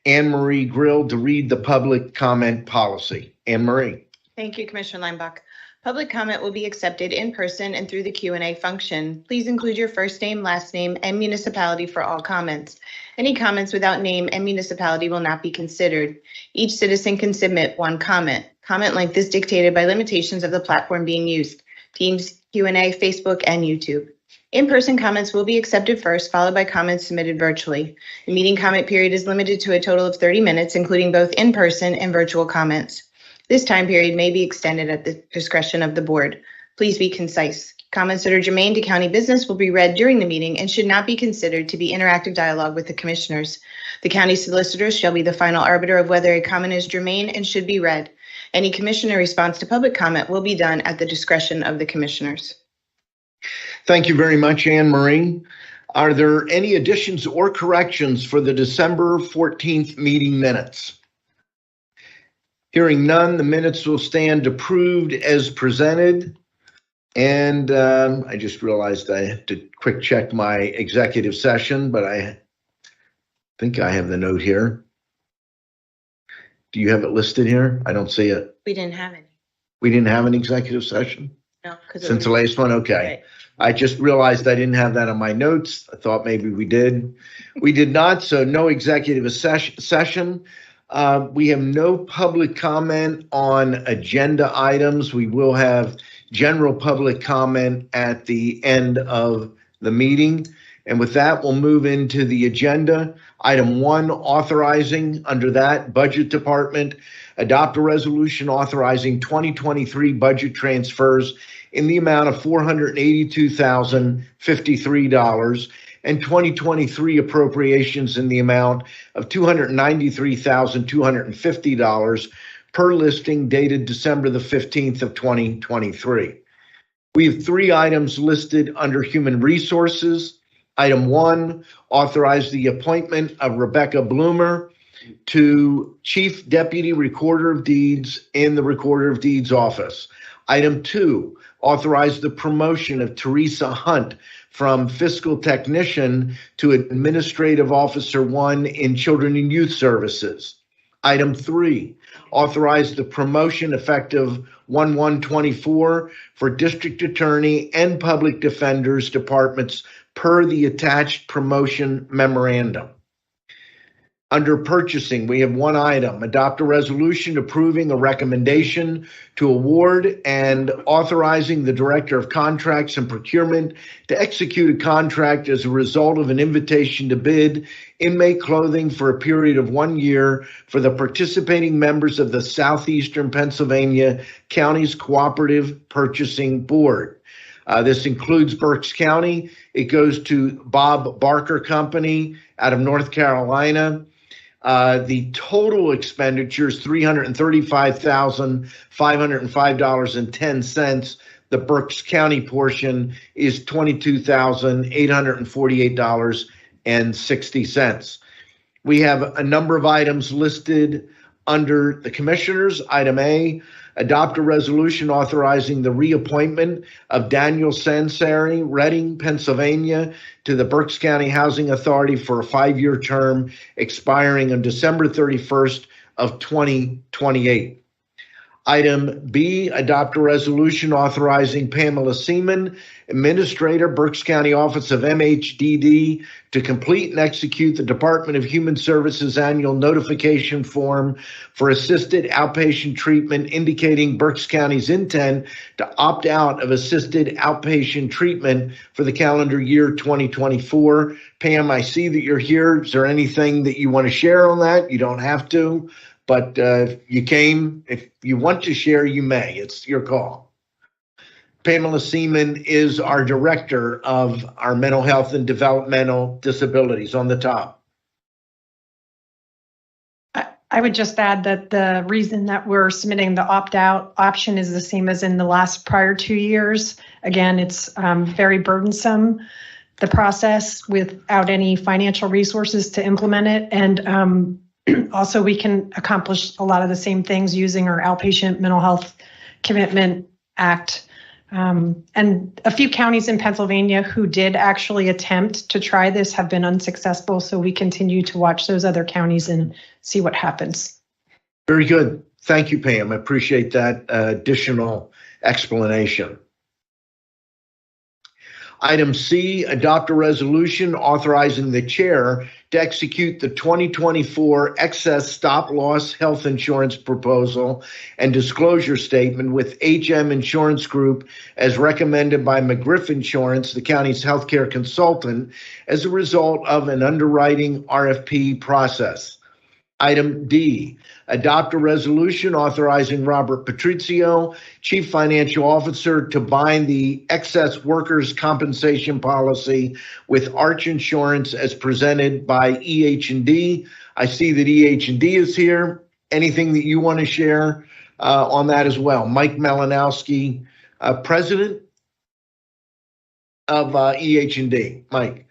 Anne Marie Grill to read the public comment policy. Anne Marie. Thank you, Commissioner Linebuck. Public comment will be accepted in person and through the Q&A function. Please include your first name, last name, and municipality for all comments. Any comments without name and municipality will not be considered. Each citizen can submit one comment. Comment length is dictated by limitations of the platform being used: Teams, Q&A, Facebook, and YouTube. In-person comments will be accepted first, followed by comments submitted virtually. The meeting comment period is limited to a total of 30 minutes, including both in-person and virtual comments. This time period may be extended at the discretion of the board. Please be concise. Comments that are germane to county business will be read during the meeting and should not be considered to be interactive dialogue with the commissioners. The county solicitors shall be the final arbiter of whether a comment is germane and should be read. Any commissioner response to public comment will be done at the discretion of the commissioners. Thank you very much, Anne Marie. Are there any additions or corrections for the December 14th meeting minutes? Hearing none, the minutes will stand approved as presented. And I just realized I have to quick check my executive session, but I think I have the note here. Do you have it listed here? I don't see it. We didn't have any. We didn't have an executive session? No. Since the last one? Okay. Right. I just realized I didn't have that on my notes. I thought maybe we did. We did not, so no executive session. We have no public comment on agenda items. We will have general public comment at the end of the meeting. And with that, we'll move into the agenda. Item 1, authorizing, under that, Budget Department, adopt a resolution authorizing 2023 budget transfers in the amount of $482,053 and 2023 appropriations in the amount of $293,250 per listing dated December the 15th of 2023. We have 3 items listed under Human Resources. Item 1, authorize the appointment of Rebecca Bloomer to Chief Deputy Recorder of Deeds in the Recorder of Deeds office. Item 2, authorize the promotion of Teresa Hunt from Fiscal Technician to Administrative Officer 1 in Children and Youth Services. Item 3, authorize the promotion effective 1/1/24 for District Attorney and Public Defenders Departments per the attached promotion memorandum. Under purchasing, we have 1 item, adopt a resolution approving a recommendation to award and authorizing the Director of Contracts and Procurement to execute a contract as a result of an invitation to bid inmate clothing for a period of 1 year for the participating members of the Southeastern Pennsylvania Counties Cooperative Purchasing Board. This includes Berks County. It goes to Bob Barker Company out of North Carolina. The total expenditure is $335,505.10. The Berks County portion is $22,848.60. We have a number of items listed under the Commissioners. Item A, adopt a resolution authorizing the reappointment of Daniel Sansari, Reading, Pennsylvania, to the Berks County Housing Authority for a 5-year term expiring on December 31st of 2028. Item B, adopt a resolution authorizing Pamela Seaman, Administrator, Berks County Office of MHDD, to complete and execute the Department of Human Services annual notification form for assisted outpatient treatment, indicating Berks County's intent to opt out of assisted outpatient treatment for the calendar year 2024. Pam, I see that you're here. Is there anything that you want to share on that? You don't have to. But you came. If you want to share, you may. It's your call. Pamela Seaman is our Director of our Mental Health and Developmental Disabilities on the top. I would just add that the reason that we're submitting the opt-out option is the same as in the last prior 2 years. Again, it's very burdensome, the process, without any financial resources to implement it. And also, we can accomplish a lot of the same things using our Outpatient Mental Health Commitment Act And a few counties in Pennsylvania who did actually attempt to try this have been unsuccessful. So we continue to watch those other counties and see what happens. Very good. Thank you, Pam. I appreciate that additional explanation. Item C, adopt a resolution authorizing the chair to execute the 2024 excess stop loss health insurance proposal and disclosure statement with HM Insurance Group as recommended by McGriff Insurance, the county's healthcare consultant, as a result of an underwriting RFP process. Item D, adopt a resolution authorizing Robert Patrizio, Chief Financial Officer, to bind the excess workers' compensation policy with Arch Insurance as presented by EH&D. I see that EH&D is here. Anything that you want to share on that as well? Mike Malinowski, President of EH&D. Mike.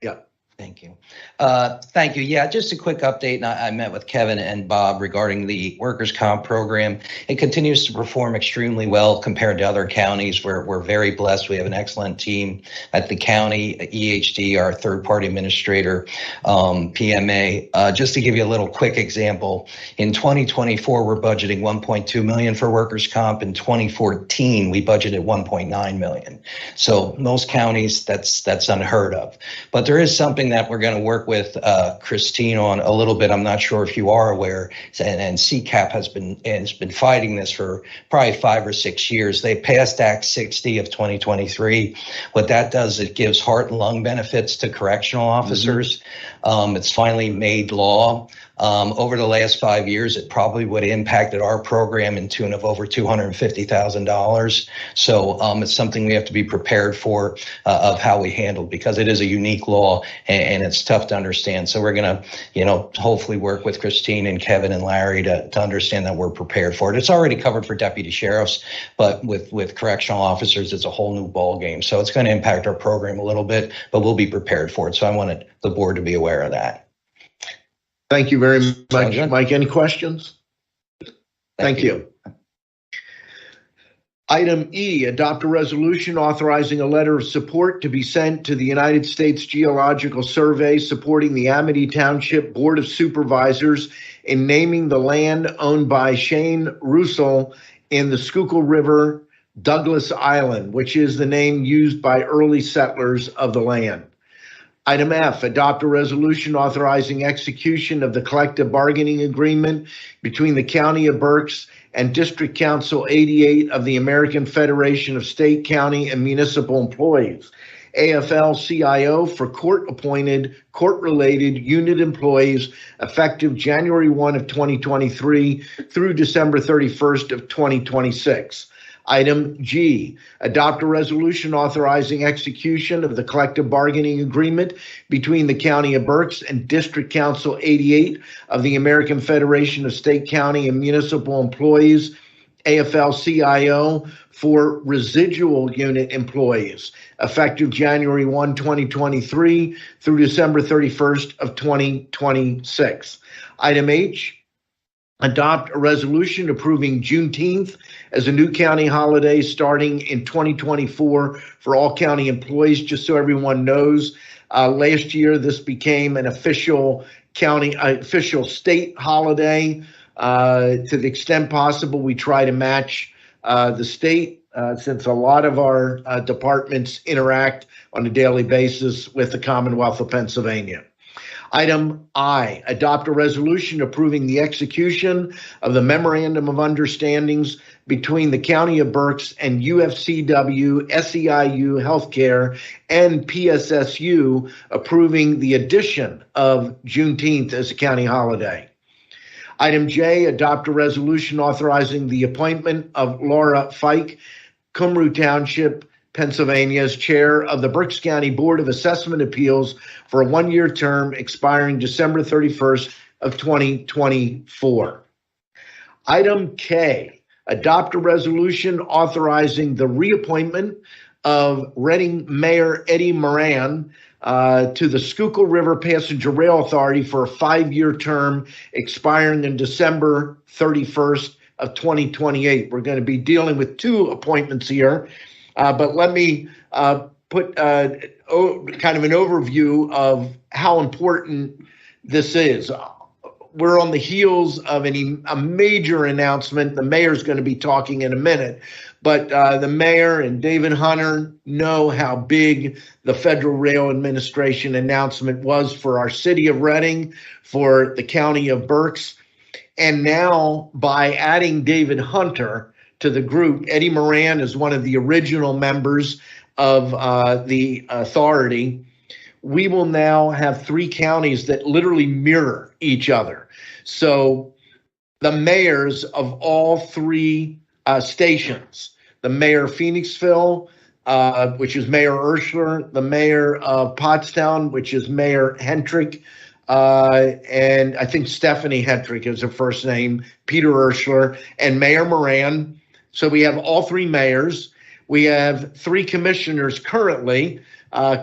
Yeah. Thank you. Thank you. Yeah, just a quick update. And I met with Kevin and Bob regarding the workers' comp program. It continues to perform extremely well compared to other counties. We're very blessed. We have an excellent team at the county, EHD, our third-party administrator, PMA. Just to give you a little quick example, in 2024, we're budgeting $1.2 million for workers' comp. In 2014, we budgeted $1.9 million. So most counties, that's unheard of. But there is something that we're going to work with Christine on a little bit. I'm not sure if you are aware, and CCAP has been fighting this for probably 5 or 6 years. They passed Act 60 of 2023. What that does, it gives heart and lung benefits to correctional officers. It's finally made law. Over the last 5 years, it probably would have impacted our program in tune of over $250,000. So it's something we have to be prepared for of how we handle, because it is a unique law and it's tough to understand. So we're going to, hopefully work with Christine and Kevin and Larry to understand that we're prepared for it. It's already covered for deputy sheriffs, but with correctional officers, it's a whole new ball game. So it's going to impact our program a little bit, but we'll be prepared for it. So I wanted the board to be aware of that. Thank you very much, Mike. Any questions? Thank you. Item E, adopt a resolution authorizing a letter of support to be sent to the United States Geological Survey supporting the Amity Township Board of Supervisors in naming the land owned by Shane Russell in the Schuylkill River, Douglas Island, which is the name used by early settlers of the land. Item F, adopt a resolution authorizing execution of the collective bargaining agreement between the County of Berks and District Council 88 of the American Federation of State, County, and Municipal Employees, AFL-CIO, for court-appointed, court-related unit employees effective January 1 of 2023 through December 31st of 2026. Item G, adopt a resolution authorizing execution of the collective bargaining agreement between the County of Berks and District Council 88 of the American Federation of State, County, and Municipal Employees, AFL-CIO, for residual unit employees, effective January 1, 2023 through December 31st of 2026. Item H, adopt a resolution approving Juneteenth as a new county holiday starting in 2024 for all county employees. Just so everyone knows, last year this became an official state holiday. To the extent possible, we try to match the state since a lot of our departments interact on a daily basis with the Commonwealth of Pennsylvania. Item I, adopt a resolution approving the execution of the Memorandum of Understandings between the County of Berks and UFCW, SEIU Healthcare, and PSSU, approving the addition of Juneteenth as a county holiday. Item J, adopt a resolution authorizing the appointment of Laura Fike, Cumru Township, Pennsylvania, as chair of the Berks County Board of Assessment Appeals for a one-year term expiring December 31st of 2024. Item K, adopt a resolution authorizing the reappointment of Reading Mayor Eddie Moran to the Schuylkill River Passenger Rail Authority for a 5-year term expiring in December 31st, of 2028. We're going to be dealing with 2 appointments here, but let me put kind of an overview of how important this is. We're on the heels of a major announcement. The mayor's going to be talking in a minute, but the mayor and David Hunter know how big the Federal Rail Administration announcement was for our city of Reading, for the county of Berks. And now by adding David Hunter to the group, Eddie Moran is one of the original members of the authority. We will now have 3 counties that literally mirror each other. So the mayors of all 3 stations, the mayor of Phoenixville, which is Mayor Urschler, the mayor of Pottstown, which is Mayor Hentrick, and I think Stephanie Hentrick is her first name, Peter Urschler, and Mayor Moran. So we have all 3 mayors. We have 3 commissioners currently.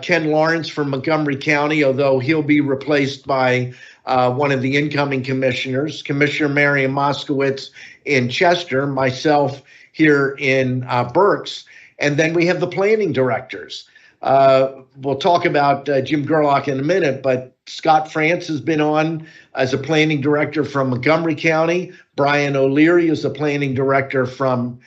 Ken Lawrence from Montgomery County, although he'll be replaced by one of the incoming commissioners, Commissioner Marion Moskowitz in Chester, myself here in Berks, and then we have the planning directors. We'll talk about Jim Gerlach in a minute, but Scott France has been on as a planning director from Montgomery County. Brian O'Leary is a planning director from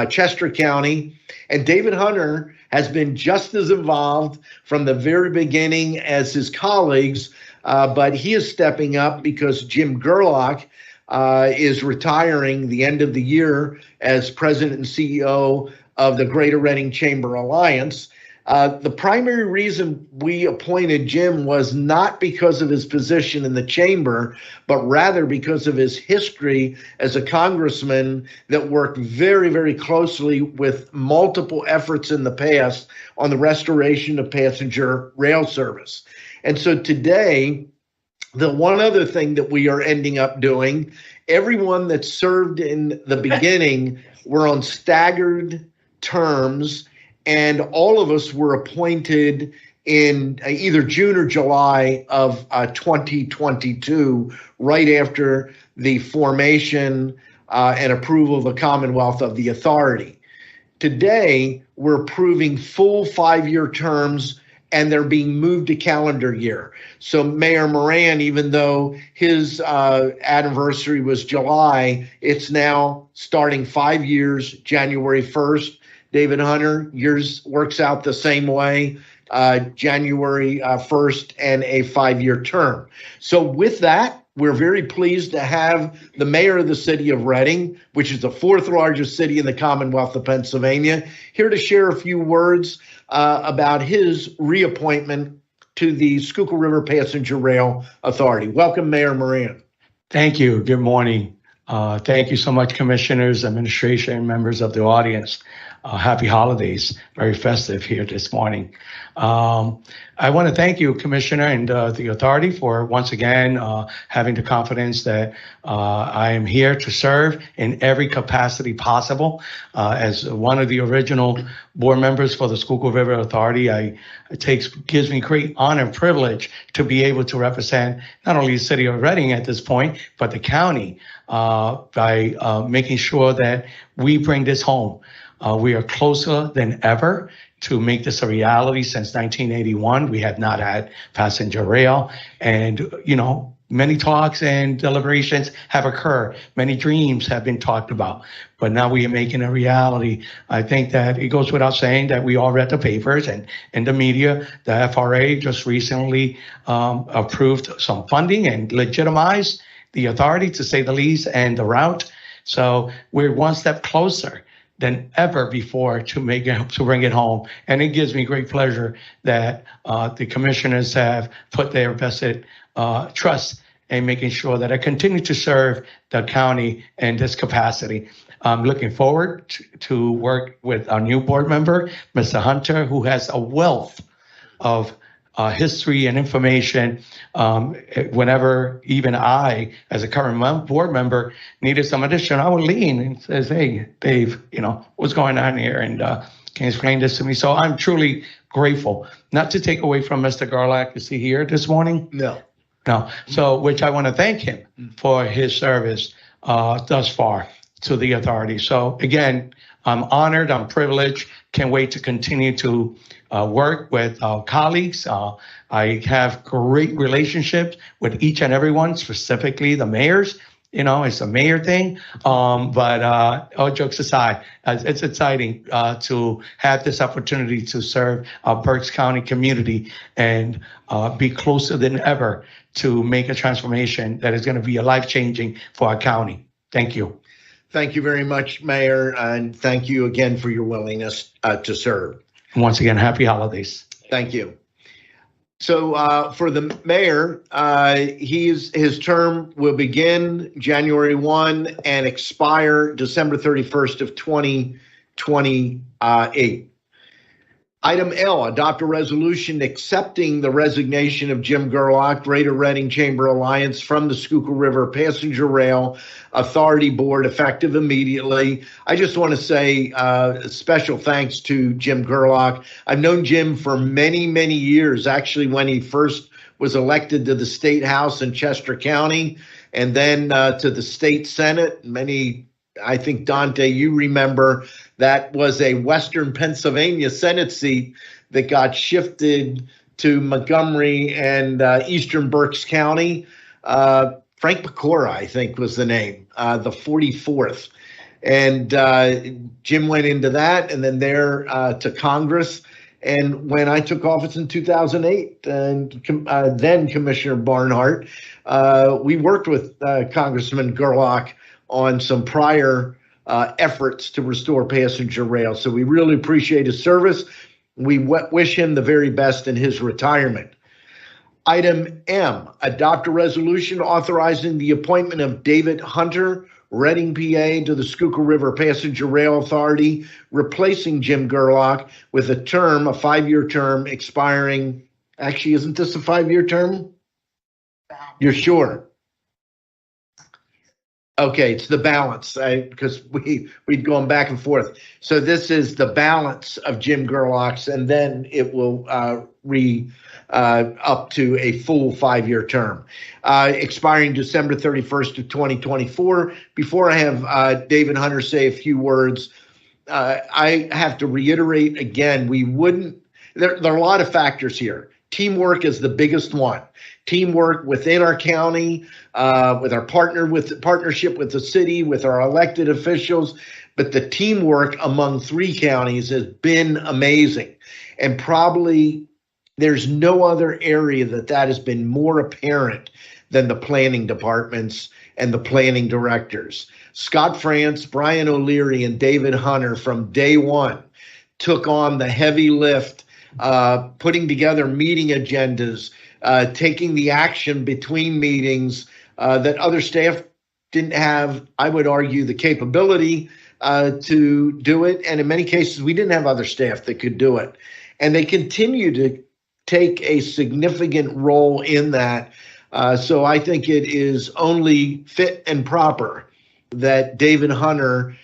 Chester County, and David Hunter has been just as involved from the very beginning as his colleagues, but he is stepping up because Jim Gerlach is retiring the end of the year as president and CEO of the Greater Reading Chamber Alliance. The primary reason we appointed Jim was not because of his position in the chamber, but rather because of his history as a congressman that worked very, very closely with multiple efforts in the past on the restoration of passenger rail service. And so today, the one other thing that we are ending up doing, everyone that served in the beginning were on staggered terms, and all of us were appointed in either June or July of 2022, right after the formation and approval of the Commonwealth of the Authority. Today, we're approving full 5-year terms, and they're being moved to calendar year. So Mayor Moran, even though his anniversary was July, it's now starting 5 years, January 1st. David Hunter, yours works out the same way, January 1st, and a 5-year term. So with that, we're very pleased to have the mayor of the city of Reading, which is the 4th largest city in the Commonwealth of Pennsylvania, here to share a few words about his reappointment to the Schuylkill River Passenger Rail Authority. Welcome, Mayor Moran. Thank you. Good morning. Thank you so much, commissioners, administration, and members of the audience. Happy holidays. Very festive here this morning. I want to thank you, Commissioner, and the authority for once again having the confidence that I am here to serve in every capacity possible. As one of the original board members for the Schuylkill River Authority, it gives me great honor and privilege to be able to represent not only the city of Reading at this point, but the county by making sure that we bring this home. We are closer than ever to make this a reality. Since 1981, we have not had passenger rail. And, many talks and deliberations have occurred. Many dreams have been talked about. But now we are making a reality. I think that it goes without saying that we all read the papers and in the media. The FRA just recently approved some funding and legitimized the authority, to say the least, and the route. So we're one step closer than ever before to bring it home. And it gives me great pleasure that the commissioners have put their vested trust in making sure that I continue to serve the county in this capacity. I'm looking forward to work with our new board member, Mr. Hunter, who has a wealth of history and information. Whenever even I, as a current board member, needed some addition, I would lean and says, "Hey, Dave, what's going on here? And can you explain this to me?" So I'm truly grateful. Not to take away from Mr. Gerlach. Is he here this morning? No. So, which I want to thank him for his service thus far. to the authority. So again, I'm honored, I'm privileged, can't wait to continue to work with our colleagues. I have great relationships with each and everyone, specifically the mayors. You know, it's a mayor thing. But all jokes aside, it's exciting to have this opportunity to serve our Berks County community and be closer than ever to make a transformation that is going to be a life-changing for our county. Thank you. Thank you very much, Mayor, and thank you again for your willingness to serve. And once again, happy holidays. Thank you. So for the mayor, his term will begin January 1 and expire December 31st of 2028. Item L, adopt a resolution accepting the resignation of Jim Gerlach, Greater Reading Chamber Alliance, from the Schuylkill River Passenger Rail Authority Board, effective immediately. I just want to say special thanks to Jim Gerlach. I've known Jim for many, many years, actually when he first was elected to the State House in Chester County, and then to the State Senate. I think, Dante, you remember that was a Western Pennsylvania Senate seat that got shifted to Montgomery and Eastern Berks County. Frank Pecora, I think, was the name, the 44th. And Jim went into that and then there to Congress. And when I took office in 2008, and then Commissioner Barnhart, we worked with Congressman Gerlach on some prior efforts to restore passenger rail. So we really appreciate his service. We wish him the very best in his retirement. Item M, adopt a resolution authorizing the appointment of David Hunter, Reading, PA, to the Schuylkill River Passenger Rail Authority, replacing Jim Gerlach with a 5-year term expiring. Actually, isn't this a 5-year term? You're sure? Okay, it's the balance, because we'd gone back and forth. So this is the balance of Jim Gerlach's, and then it will up to a full 5-year term, expiring December 31st of 2024. Before I have David Hunter say a few words, I have to reiterate again, there are a lot of factors here. Teamwork is the biggest one. Teamwork within our county, with our partnership with the city, with our elected officials, but the teamwork among 3 counties has been amazing. And probably there's no other area that has been more apparent than the planning departments and the planning directors. Scott France, Brian O'Leary, and David Hunter from day one took on the heavy lift, putting together meeting agendas, taking the action between meetings that other staff didn't have, I would argue, the capability to do it. And in many cases, we didn't have other staff that could do it. And they continue to take a significant role in that. So I think it is only fit and proper that David Hunter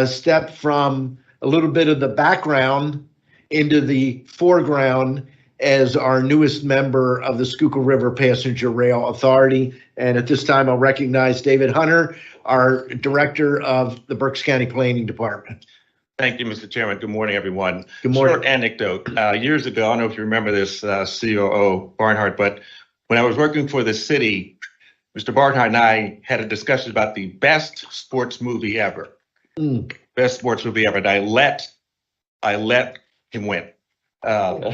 stepped from a little bit of the background into the foreground as our newest member of the Schuylkill River Passenger Rail Authority. And at this time, I'll recognize David Hunter, our Director of the Berks County Planning Department. Thank you, Mr. Chairman. Good morning, everyone. Good morning. Short anecdote. Years ago, I don't know if you remember this, COO Barnhart, but when I was working for the city, Mr. Barnhart and I had a discussion about the best sports movie ever. Best sports movie ever. And I let him win. And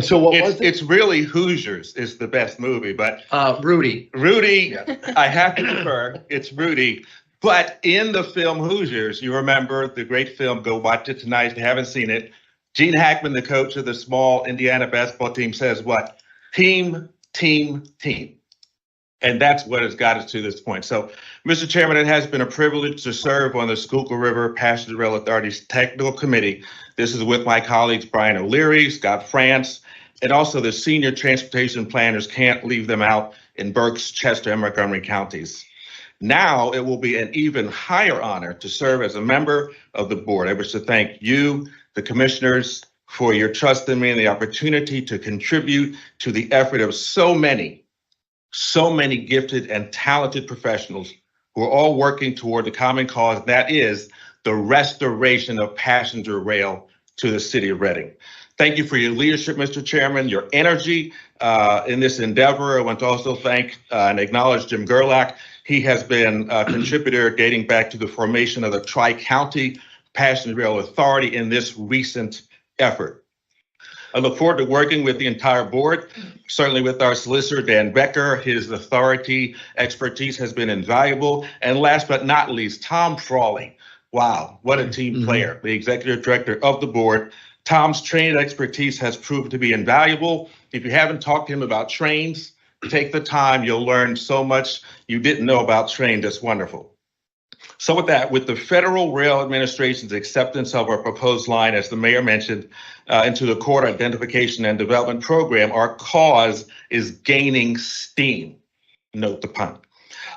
so what was it? It's really Hoosiers is the best movie, but Rudy. I have to defer. It's Rudy. But in the film Hoosiers, you remember the great film, go watch it tonight if you haven't seen it. Gene Hackman, the coach of the small Indiana basketball team, says what? Team, team, team. And that's what has got us to this point. So, Mr. Chairman, it has been a privilege to serve on the Schuylkill River Passenger Rail Authority's Technical Committee. This is with my colleagues, Brian O'Leary, Scott France, and also the senior transportation planners, can't leave them out, in Berks, Chester, and Montgomery counties. Now it will be an even higher honor to serve as a member of the board. I wish to thank you, the commissioners, for your trust in me and the opportunity to contribute to the effort of so many gifted and talented professionals who are all working toward the common cause, and that is the restoration of passenger rail to the city of Reading. Thank you for your leadership, Mr. Chairman, your energy in this endeavor. I want to also thank and acknowledge Jim Gerlach. He has been a contributor dating back to the formation of the Tri-County Passenger Rail Authority in this recent effort. I look forward to working with the entire board, certainly with our solicitor, Dan Becker. His authority, expertise has been invaluable. And last but not least, Tom Frawley. Wow, what a team player, the executive director of the board. Tom's training expertise has proved to be invaluable. If you haven't talked to him about trains, take the time. You'll learn so much you didn't know about trains. That's wonderful. So with that, with the Federal Rail Administration's acceptance of our proposed line, as the mayor mentioned, into the Court Identification and Development Program, our cause is gaining steam. Note the pun.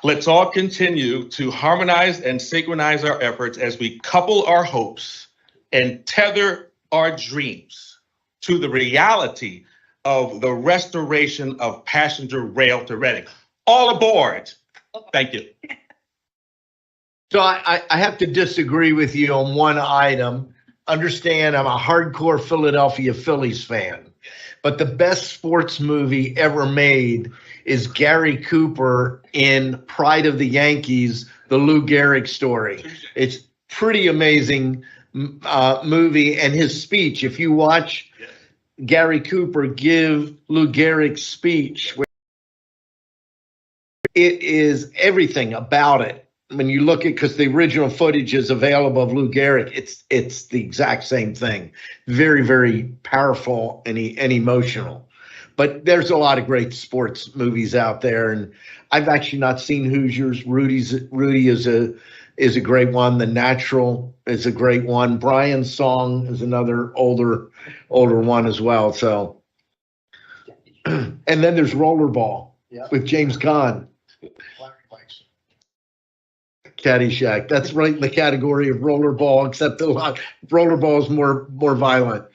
Let's all continue to harmonize and synchronize our efforts as we couple our hopes and tether our dreams to the reality of the restoration of passenger rail to Reading. All aboard. Thank you. So I have to disagree with you on one item. Understand, I'm a hardcore Philadelphia Phillies fan, but the best sports movie ever made is Gary Cooper in Pride of the Yankees, the Lou Gehrig story. It's pretty amazing movie, and his speech, if you watch Gary Cooper give Lou Gehrig's speech, it is everything about it. When you look at, because the original footage is available of Lou Gehrig, it's the exact same thing. Very, very powerful and emotional. But there's a lot of great sports movies out there, and I've actually not seen Hoosiers. Rudy is a great one. The Natural is a great one. Brian's Song is another older one as well. So, and then there's Rollerball with James Caan. Caddyshack. That's right in the category of rollerball, except rollerball is more violent.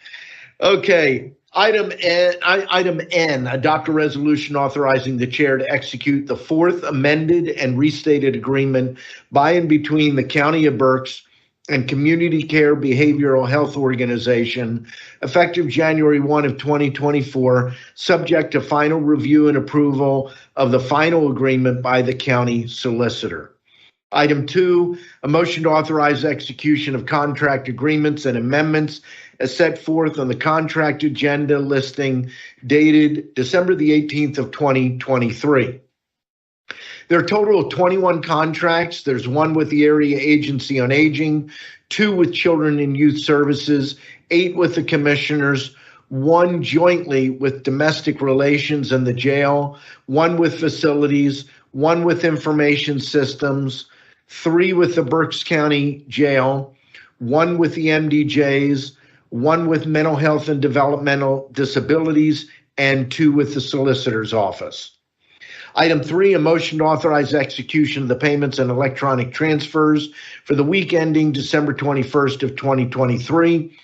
Okay. Item N, adopt a resolution authorizing the chair to execute the fourth amended and restated agreement by and between the County of Berks and Community Care Behavioral Health Organization, effective January 1 of 2024, subject to final review and approval of the final agreement by the county solicitor. Item 2, a motion to authorize execution of contract agreements and amendments as set forth on the contract agenda listing dated December the 18th of 2023. There are a total of 21 contracts. There's one with the Area Agency on Aging, 2 with Children and Youth Services, 8 with the Commissioners, 1 jointly with Domestic Relations and the jail, 1 with Facilities, 1 with Information Systems, 3 with the Berks County Jail, 1 with the MDJs, 1 with Mental Health and Developmental Disabilities, and 2 with the Solicitor's Office. Item 3, a motion to authorize execution of the payments and electronic transfers for the week ending December 21st of 2023.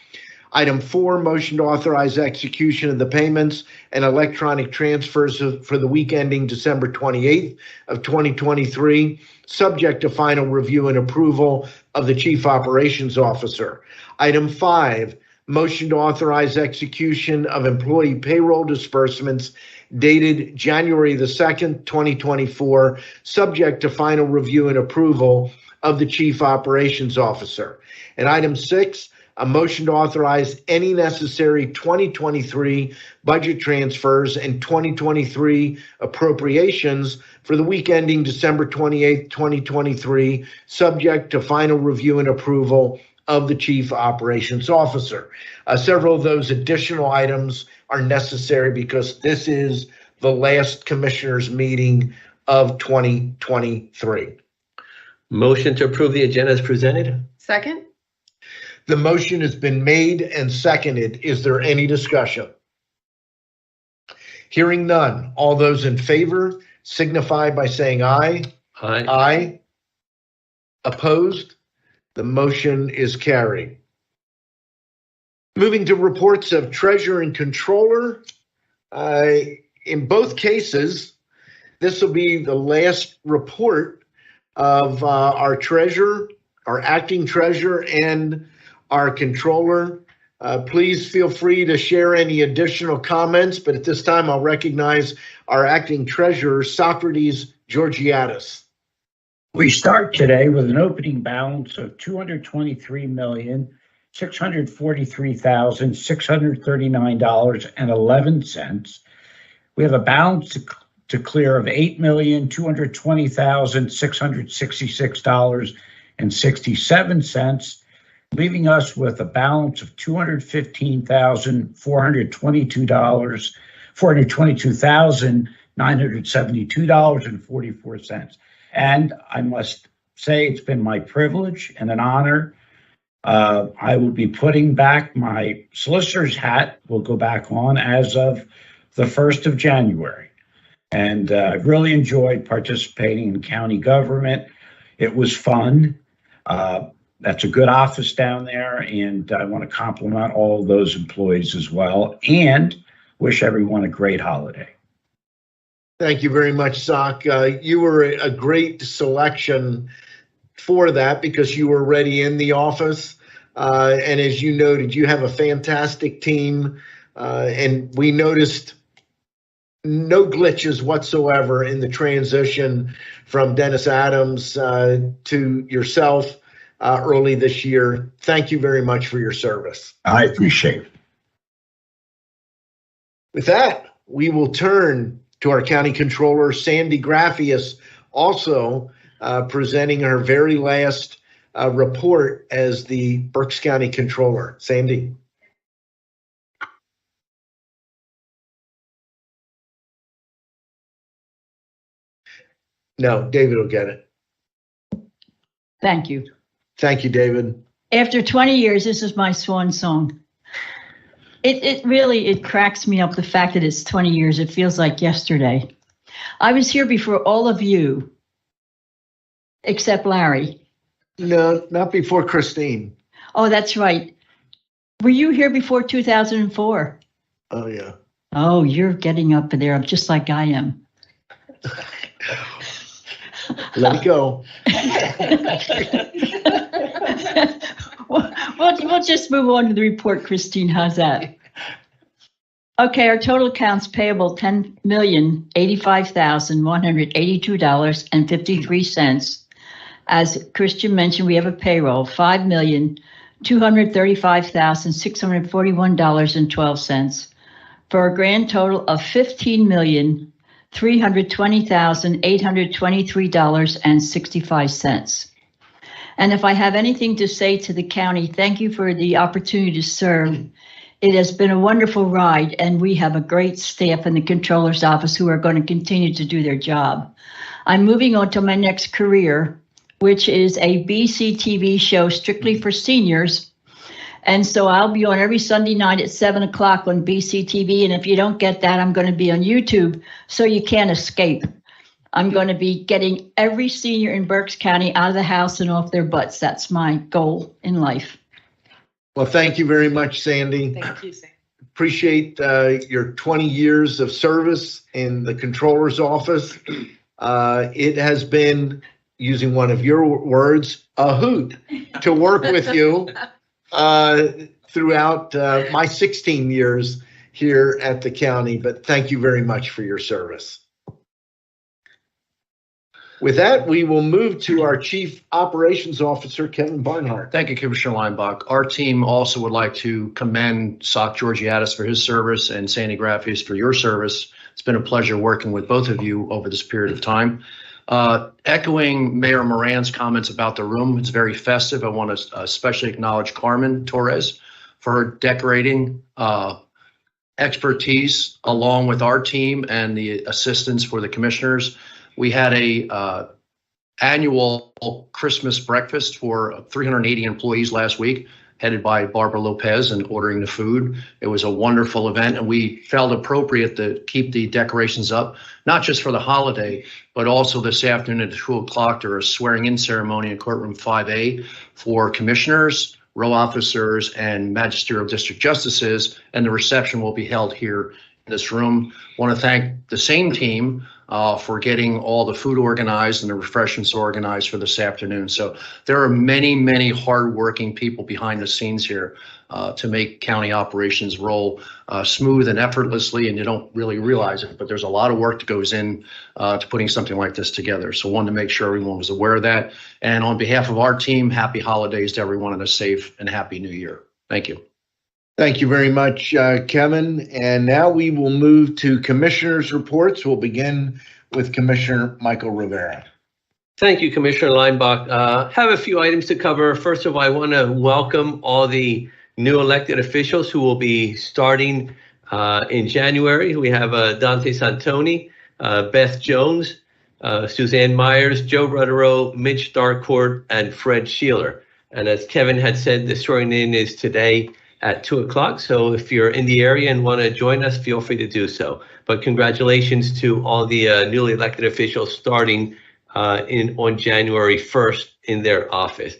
Item 4, motion to authorize execution of the payments and electronic transfers for the week ending December 28th of 2023, subject to final review and approval of the Chief Operations Officer. Item 5, motion to authorize execution of employee payroll disbursements dated January the 2nd, 2024, subject to final review and approval of the Chief Operations Officer. And item 6, a motion to authorize any necessary 2023 budget transfers and 2023 appropriations for the week ending December 28th, 2023, subject to final review and approval of the Chief Operations Officer. Several of those additional items are necessary because this is the last commissioners' meeting of 2023. Motion to approve the agenda as presented. Second? The motion has been made and seconded. Is there any discussion? Hearing none. All those in favor signify by saying aye. Aye. Aye. Opposed? The motion is carried. Moving to reports of Treasurer and Controller. In both cases, this will be the last report of our treasurer, our acting treasurer, and our controller. Please feel free to share any additional comments, but at this time I'll recognize our acting treasurer, Socrates Georgiadis. We start today with an opening balance of $223,643,639.11. We have a balance to clear of $8,220,666.67, leaving us with a balance of $422,972.44. And I must say it's been my privilege and an honor. I will be putting back my solicitor's hat, will go back on as of the 1st of January. And I've really enjoyed participating in county government. It was fun. That's a good office down there, and I want to compliment all of those employees as well, and wish everyone a great holiday. Thank you very much, Sock. You were a great selection for that because you were already in the office. And as you noted, you have a fantastic team. And we noticed no glitches whatsoever in the transition from Dennis Adams to yourself early this year. Thank you very much for your service. I appreciate it. With that, we will turn to our County Controller, Sandy Graffius, also presenting her very last report as the Berks County Controller. Sandy. No, David will get it. Thank you. Thank you, David. After 20 years, this is my swan song. It really cracks me up, the fact that it's 20 years. It feels like yesterday. I was here before all of you, except Larry. No, not before Christine. Oh, that's right. Were you here before 2004? Oh, yeah. Oh, you're getting up there just like I am. Let it go. We'll just move on to the report, Christine. How's that? Okay, our total accounts payable, $10,085,182.53. As Christian mentioned, we have a payroll, $5,235,641.12, for a grand total of $15,320,823.65. And if I have anything to say to the county, thank you for the opportunity to serve. It has been a wonderful ride, and we have a great staff in the controller's office who are going to continue to do their job. I'm moving on to my next career, which is a BCTV show strictly for seniors. And so I'll be on every Sunday night at 7 o'clock on BCTV. And if you don't get that, I'm going to be on YouTube, so you can't escape. I'm going to be getting every senior in Berks County out of the house and off their butts. That's my goal in life. Well, thank you very much, Sandy. Thank you, Sandy. Appreciate your 20 years of service in the controller's office. It has been, using one of your words, a hoot to work with you throughout my 16 years here at the county. But thank you very much for your service. With that, we will move to our Chief Operations Officer, Kevin Barnhart. Thank you, Commissioner Leinbach. Our team also would like to commend Sock Georgiadis for his service and Sandy Graffius for your service. It's been a pleasure working with both of you over this period of time. Echoing Mayor Moran's comments about the room, it's very festive. I want to especially acknowledge Carmen Torres for her decorating expertise, along with our team and the assistance for the commissioners. We had a annual Christmas breakfast for 380 employees last week, headed by Barbara Lopez and ordering the food. It was a wonderful event, and we felt appropriate to keep the decorations up, not just for the holiday, but also this afternoon at 2 o'clock. There is a swearing-in ceremony in courtroom 5A for commissioners, row officers, and magisterial district justices, and the reception will be held here this room. Want to thank the same team for getting all the food organized and the refreshments organized for this afternoon. So there are many, many hardworking people behind the scenes here to make county operations roll smooth and effortlessly, and you don't really realize it, but there's a lot of work that goes in to putting something like this together. So wanted to make sure everyone was aware of that. And on behalf of our team, happy holidays to everyone and a safe and happy new year. Thank you. Thank you very much, Kevin. And now we will move to commissioners' reports. We'll begin with Commissioner Michael Rivera. Thank you, Commissioner Leinbach. Have a few items to cover. First of all, I want to welcome all the new elected officials who will be starting in January. We have Dante Santoni, Beth Jones, Suzanne Myers, Joe Rutterow, Mitch Starcourt, and Fred Sheeler. And as Kevin had said, the swearing-in is today at 2 o'clock. So if you're in the area and want to join us, feel free to do so. But congratulations to all the newly elected officials starting on January 1st in their office.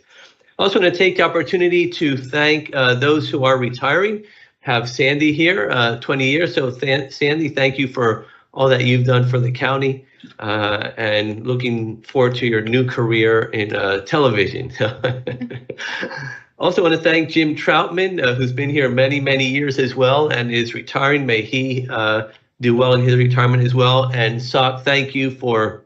I also want to take the opportunity to thank those who are retiring. Have Sandy here, 20 years. So Sandy, thank you for all that you've done for the county, and looking forward to your new career in television. Also want to thank Jim Troutman, who's been here many, many years as well and is retiring. May he do well in his retirement as well. And Sock, thank you for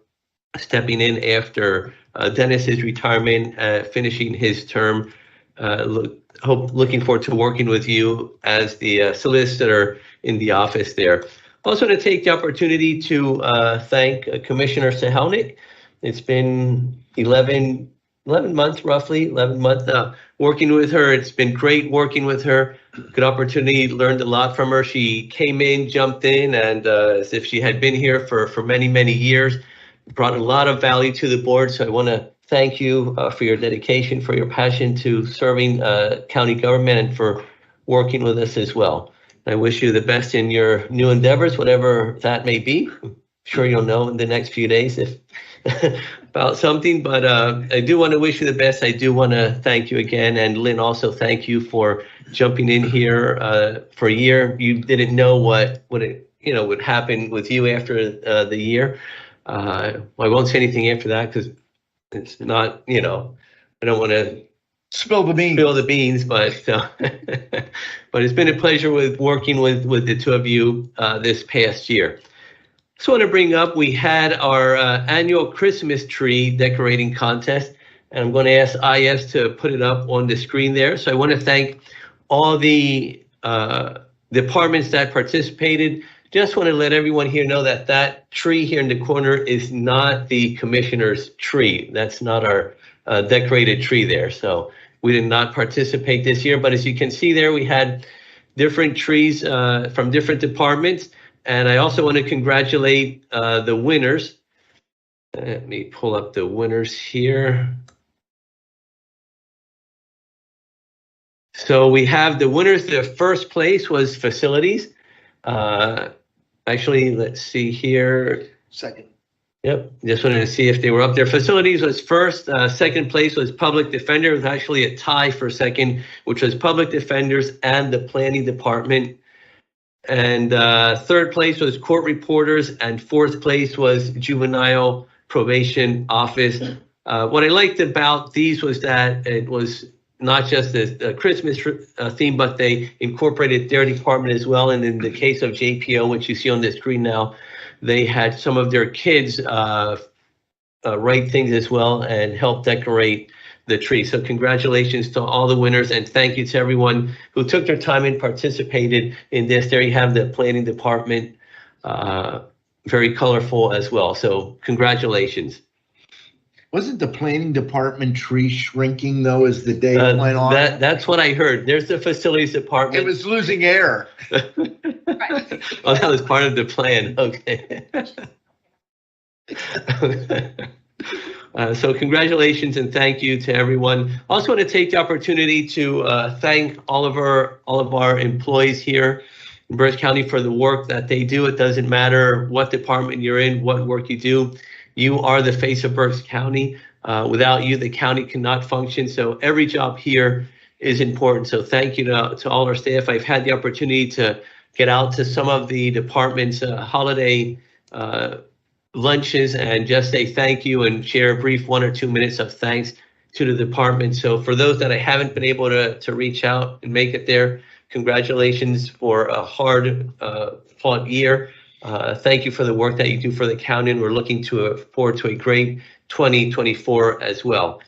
stepping in after Dennis's retirement, finishing his term. Looking forward to working with you as the solicitor in the office there. Also want to take the opportunity to thank Commissioner Sahelnik. It's been 11 months, roughly 11 months working with her. It's been great working with her. Good opportunity, learned a lot from her. She came in, jumped in, and as if she had been here for many, many years, brought a lot of value to the board. So I want to thank you for your dedication, for your passion to serving county government, and for working with us as well. I wish you the best in your new endeavors, whatever that may be. I'm sure you'll know in the next few days if about something, but I do want to wish you the best. I do want to thank you again. And Lynn, also thank you for jumping in here for a year. You didn't know what would happen with you after the year. I won't say anything after that because it's not, I don't want to Spill the beans. But but it's been a pleasure working with the two of you this past year. Just want to bring up, we had our annual Christmas tree decorating contest, and I'm going to ask IS to put it up on the screen there. So I want to thank all the departments that participated. Just want to let everyone here know that that tree here in the corner is not the commissioner's tree. That's not our decorated tree there. So we did not participate this year, but as you can see there, we had different trees from different departments. And I also want to congratulate the winners. Let me pull up the winners here. So we have the winners. The first place was facilities. Actually, let's see here. Second. Yep, just wanted to see if they were up there. Facilities was first. Second place was public defender. It was actually a tie for second, which was public defenders and the planning department. And third place was court reporters, and fourth place was juvenile probation office. What I liked about these was that it was not just a Christmas theme, but they incorporated their department as well. And in the case of JPO, which you see on the screen now, they had some of their kids write things as well and help decorate the tree. So congratulations to all the winners, and thank you to everyone who took their time and participated in this. There you have the planning department, very colorful as well. So congratulations. Wasn't the planning department tree shrinking though as the day went on? That's what I heard. There's the facilities department. It was losing air. Right. Oh, that was part of the plan. Okay. So congratulations and thank you to everyone. Also want to take the opportunity to thank all of our employees here in Berks County for the work that they do. It doesn't matter what department you're in, what work you do. You are the face of Berks County. Without you, the county cannot function. So every job here is important. So thank you to all our staff. I've had the opportunity to get out to some of the departments' holiday lunches and just say thank you and share a brief 1 or 2 minutes of thanks to the department. So for those that I haven't been able to reach out and make it there, congratulations for a hard fought year. Thank you for the work that you do for the county, and we're looking forward to a great 2024 as well.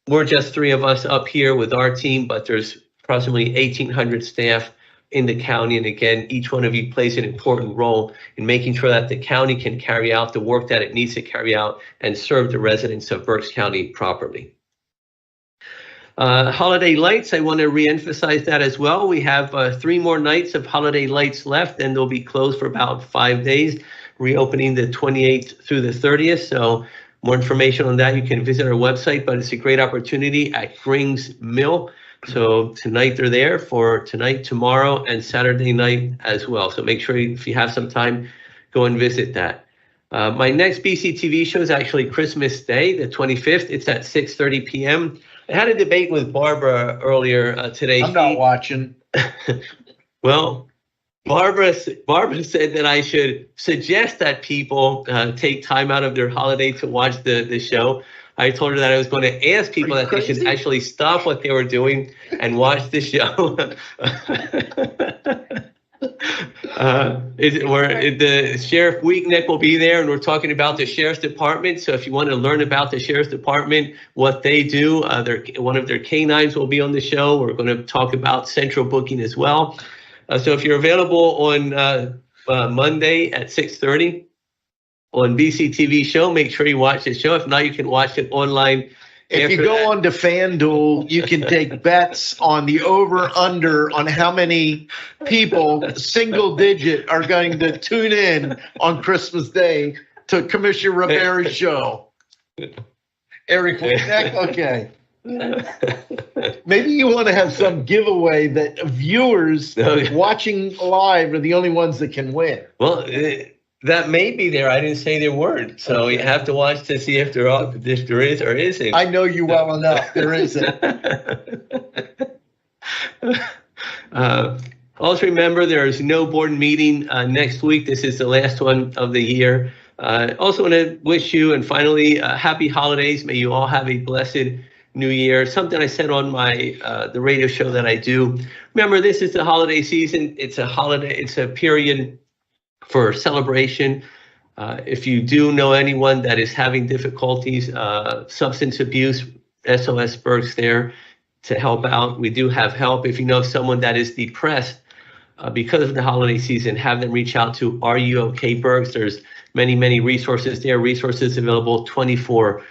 We're just 3 of us up here with our team, but there's approximately 1,800 staff in the county. And again, each one of you plays an important role in making sure that the county can carry out the work that it needs to carry out and serve the residents of Berks County properly. Holiday lights, I want to reemphasize that as well. We have 3 more nights of holiday lights left, and they'll be closed for about 5 days, reopening the 28th through the 30th. So more information on that, you can visit our website, but it's a great opportunity at Grings Mill. So tonight they're there for tonight, tomorrow, and Saturday night as well. So make sure if you have some time, go and visit that. My next BCTV show is actually Christmas Day, the 25th. It's at 6:30 p.m. I had a debate with Barbara earlier today. I'm not watching. Well, Barbara said that I should suggest that people take time out of their holiday to watch the show. I told her that I was going to ask people that they should actually stop what they were doing and watch the show. The Sheriff Weeknick will be there, and we're talking about the Sheriff's Department. So if you want to learn about the Sheriff's Department, what they do, one of their canines will be on the show. We're going to talk about central booking as well. So if you're available on Monday at 6:30 on BCTV show, make sure you watch the show. If not, you can watch it online. If you go on to FanDuel, you can take bets on the over-under on how many people, single digit, are going to tune in on Christmas Day to Commissioner Rivera's show. Eric Weeknick? Okay. Maybe you want to have some giveaway that viewers watching live are the only ones that can win. Well, that may be there. I didn't say there weren't. So you have to watch to see if there is or isn't. I know you well enough. There isn't. Also remember, there is no board meeting next week. This is the last one of the year. Also want to wish you, and finally, happy holidays. May you all have a blessed New Year. Something I said on my the radio show that I do. Remember, this is the holiday season. It's a holiday. It's a period for celebration. If you do know anyone that is having difficulties, substance abuse, SOS Berks there to help out. We do have help. If you know someone that is depressed because of the holiday season, have them reach out to Are You OK Berks. There's many resources there, resources available 24/7,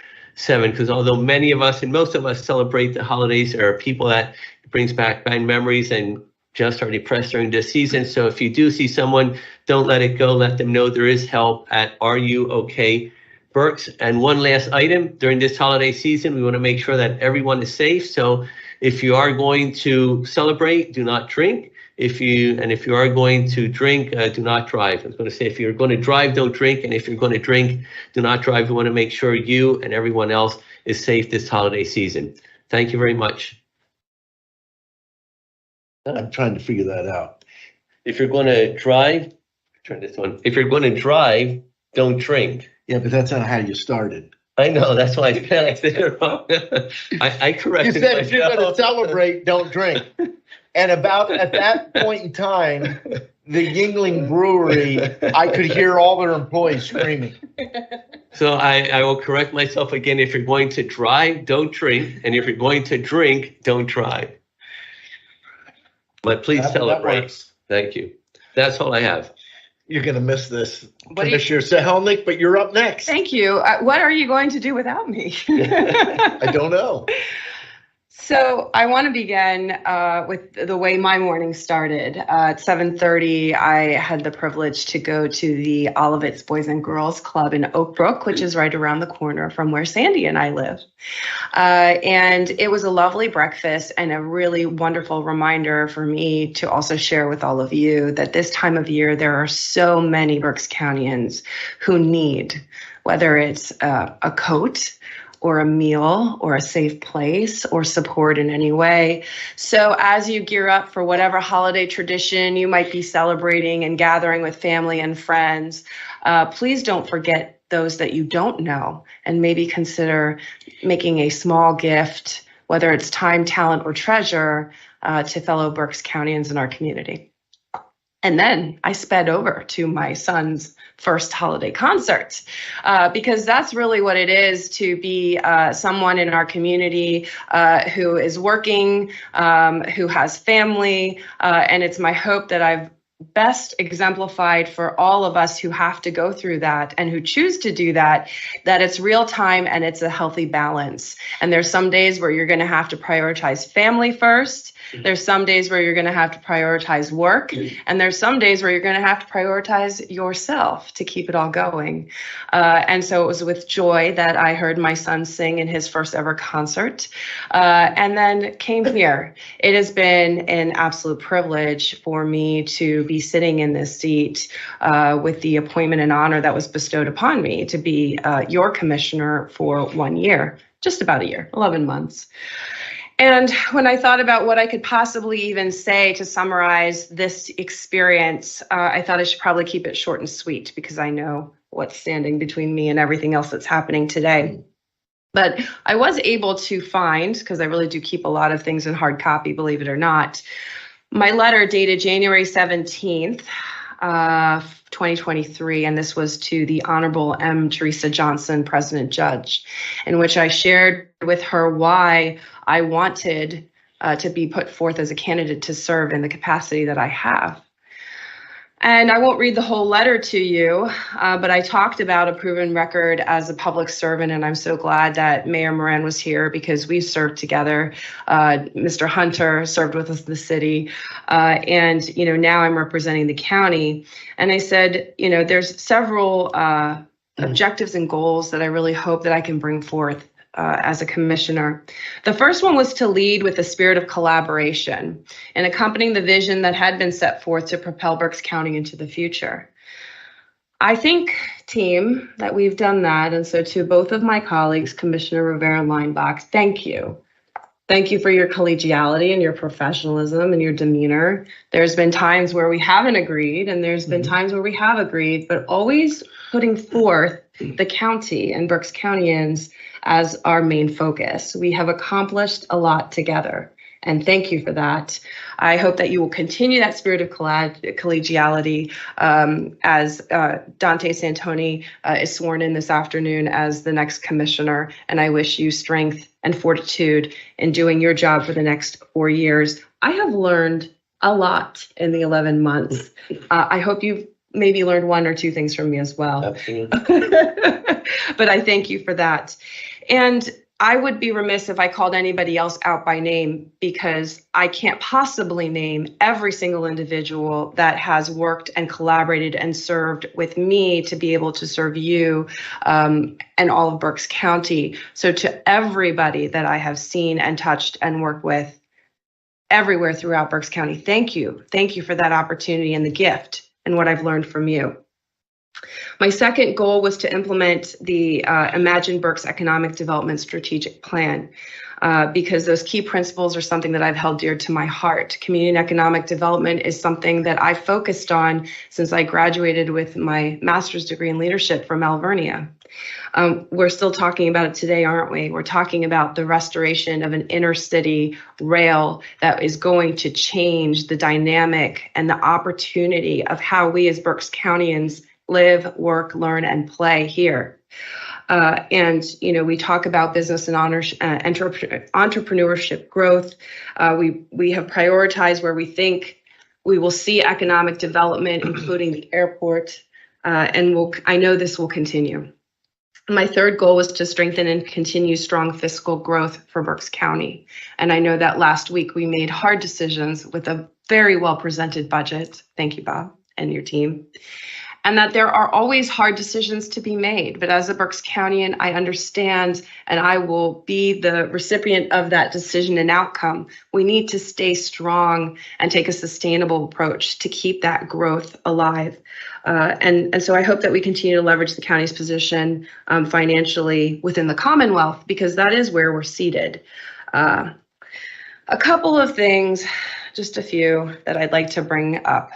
because although many of us and most of us celebrate the holidays, there are people that it brings back bad memories and just are depressed during this season. So if you do see someone, don't let it go. Let them know there is help at Are You OK Berks. And one last item, during this holiday season, we want to make sure that everyone is safe. So if you are going to celebrate, do not drink. If you are going to drink, do not drive. I was going to say, if you're going to drive, don't drink. And if you're going to drink, do not drive. We want to make sure you and everyone else is safe this holiday season. Thank you very much. I'm trying to figure that out. If you're going to drive, try this one. If you're going to drive, don't drink. Yeah, but that's not how you started. I know. That's why I said it wrong. I corrected You said myself. if you're going to celebrate, don't drink. And about at that point in time, the Yingling Brewery, I could hear all their employees screaming. So I will correct myself again. If you're going to drive, don't drink. And if you're going to drink, don't drive. But please celebrate. Thank you. That's all I have. You're going to miss this, Commissioner Sahelnik, but you're up next. Thank you. What are you going to do without me? I don't know. So I want to begin with the way my morning started. At 7:30, I had the privilege to go to the Olivet's Boys and Girls Club in Oak Brook, which is right around the corner from where Sandy and I live. And it was a lovely breakfast and a really wonderful reminder for me to also share with all of you that this time of year, there are so many Berks Countyans who need, whether it's a coat, or a meal or a safe place or support in any way. So as you gear up for whatever holiday tradition you might be celebrating and gathering with family and friends, please don't forget those that you don't know, and maybe consider making a small gift, whether it's time, talent, or treasure, to fellow Berks Countyans in our community. And then I sped over to my son's first holiday concert, because that's really what it is to be someone in our community who is working, who has family, and it's my hope that I've best exemplified for all of us who have to go through that and who choose to do that, that it's real time and it's a healthy balance. And there's some days where you're going to have to prioritize family first. There's some days where you're going to have to prioritize work. And there's some days where you're going to have to prioritize yourself to keep it all going. And so it was with joy that I heard my son sing in his first ever concert, and then came here. It has been an absolute privilege for me to be sitting in this seat with the appointment and honor that was bestowed upon me to be your commissioner for 1 year, just about a year, 11 months. And when I thought about what I could possibly even say to summarize this experience, I thought I should probably keep it short and sweet, because I know what's standing between me and everything else that's happening today. But I was able to find, because I really do keep a lot of things in hard copy, believe it or not, my letter dated January 17th, 2023, and this was to the Honorable M. Teresa Johnson, President Judge, in which I shared with her why I wanted to be put forth as a candidate to serve in the capacity that I have. And I won't read the whole letter to you, but I talked about a proven record as a public servant, and I'm so glad that Mayor Moran was here, because we served together. Mr. Hunter served with us in the city, and now I'm representing the county. And I said, there's several objectives and goals that I really hope that I can bring forth as a commissioner. The first one was to lead with a spirit of collaboration and accompanying the vision that had been set forth to propel Berks County into the future. I think, team, that we've done that. And so to both of my colleagues, Commissioner Rivera and Linebach, thank you. Thank you for your collegiality and your professionalism and your demeanor. There's been times where we haven't agreed, and there's been times where we have agreed, but always putting forth the county and Berks Countyans as our main focus. We have accomplished a lot together, and thank you for that. I hope that you will continue that spirit of collegiality as Dante Santoni is sworn in this afternoon as the next commissioner, and I wish you strength and fortitude in doing your job for the next 4 years. I have learned a lot in the 11 months. I hope you've maybe learned 1 or 2 things from me as well. Absolutely. But I thank you for that. And I would be remiss if I called anybody else out by name, because I can't possibly name every single individual that has worked and collaborated and served with me to be able to serve you and all of Berks County. So to everybody that I have seen and touched and worked with everywhere throughout Berks County, thank you. Thank you for that opportunity and the gift and what I've learned from you. My second goal was to implement the Imagine Berks Economic Development Strategic Plan, because those key principles are something that I've held dear to my heart. Community and economic development is something that I've focused on since I graduated with my master's degree in leadership from Alvernia. We're still talking about it today, aren't we? We're talking about the restoration of an inner city rail that is going to change the dynamic and the opportunity of how we as Berks Countyans live, work, learn, and play here. And we talk about business and entrepreneurship growth. We have prioritized where we think we will see economic development, including the airport, and I know this will continue. My third goal was to strengthen and continue strong fiscal growth for Berks County. And I know that last week we made hard decisions with a very well presented budget. Thank you, Bob, and your team. and that there are always hard decisions to be made. But as a Berks Countyan, I understand, and I will be the recipient of that decision and outcome. We need to stay strong and take a sustainable approach to keep that growth alive. And so I hope that we continue to leverage the county's position financially within the Commonwealth, because that is where we're seated. A couple of things, just a few that I'd like to bring up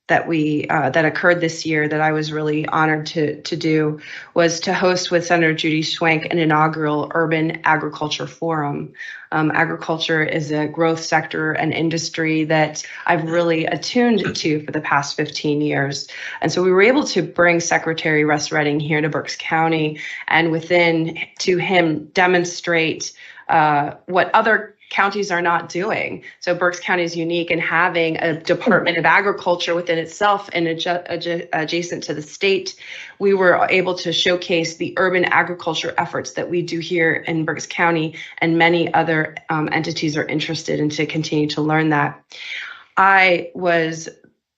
that occurred this year that I was really honored to do was to host with Senator Judy Schwenk an inaugural Urban Agriculture Forum. Agriculture is a growth sector and industry that I've really attuned to for the past 15 years. And so we were able to bring Secretary Russ Redding here to Berks County and to him demonstrate what other counties are not doing. So Berks County is unique in having a Department of Agriculture within itself and adjacent to the state. We were able to showcase the urban agriculture efforts that we do here in Berks County, and many other entities are interested in to continue to learn that. I was,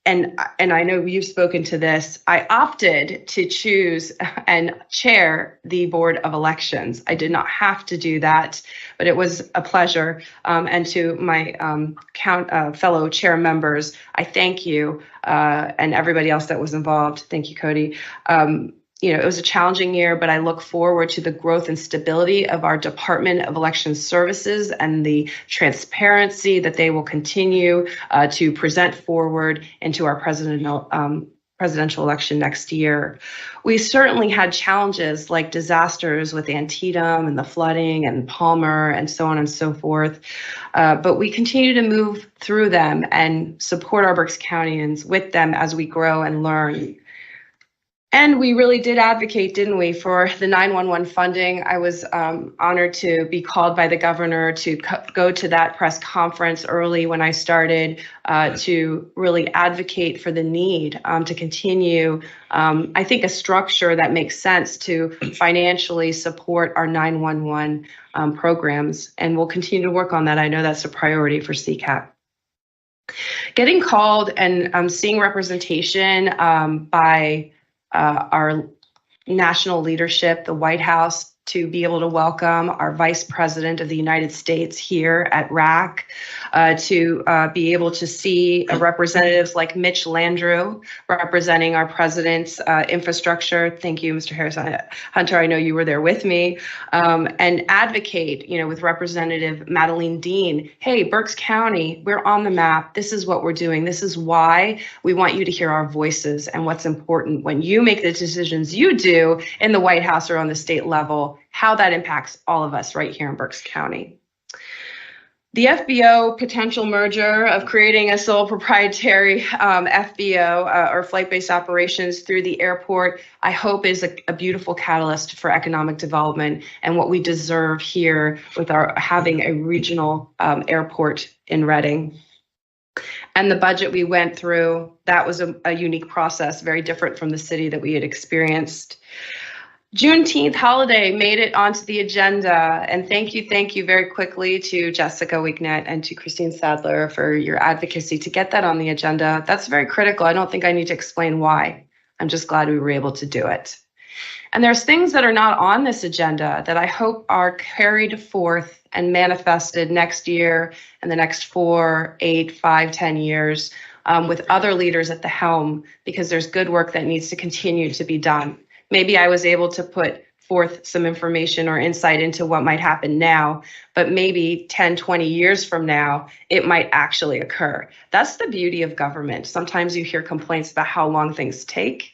and I know you've spoken to this, I opted to choose and chair the Board of Elections. I did not have to do that, but it was a pleasure. And to my fellow chair members, I thank you, and everybody else that was involved. Thank you, Cody. It was a challenging year, but I look forward to the growth and stability of our Department of Election Services and the transparency that they will continue to present forward into our presidential election next year. We certainly had challenges like disasters with Antietam and the flooding and Palmer and so on and so forth, but we continue to move through them and support our Berks Countyans with them as we grow and learn. And we really did advocate, didn't we, for the 911 funding. I was honored to be called by the governor to go to that press conference early when I started to really advocate for the need to continue, I think, a structure that makes sense to financially support our 911 programs. And we'll continue to work on that. I know that's a priority for CCAP. Getting called and seeing representation by our national leadership, the White House, to be able to welcome our Vice President of the United States here at RAC, to be able to see representatives like Mitch Landrieu representing our president's infrastructure. Thank you, Mr. Harris. Hunter, I know you were there with me, and advocate, with Representative Madeline Dean. Hey, Berks County, we're on the map. This is what we're doing. This is why we want you to hear our voices and what's important when you make the decisions you do in the White House or on the state level, how that impacts all of us right here in Berks County. The FBO potential merger of creating a sole proprietary FBO or flight-based operations through the airport, I hope is a beautiful catalyst for economic development and what we deserve here with our having a regional airport in Reading. And the budget we went through, that was a unique process, very different from the city that we had experienced. Juneteenth holiday made it onto the agenda, and thank you very quickly to Jessica Wignet and to Christine Sadler for your advocacy to get that on the agenda. That's very critical. I don't think I need to explain why. I'm just glad we were able to do it. And there's things that are not on this agenda that I hope are carried forth and manifested next year and the next 4, 8, 5, 10 years with other leaders at the helm, because there's good work that needs to continue to be done. Maybe I was able to put forth some information or insight into what might happen now, but maybe 10, 20 years from now, it might actually occur. That's the beauty of government. Sometimes you hear complaints about how long things take,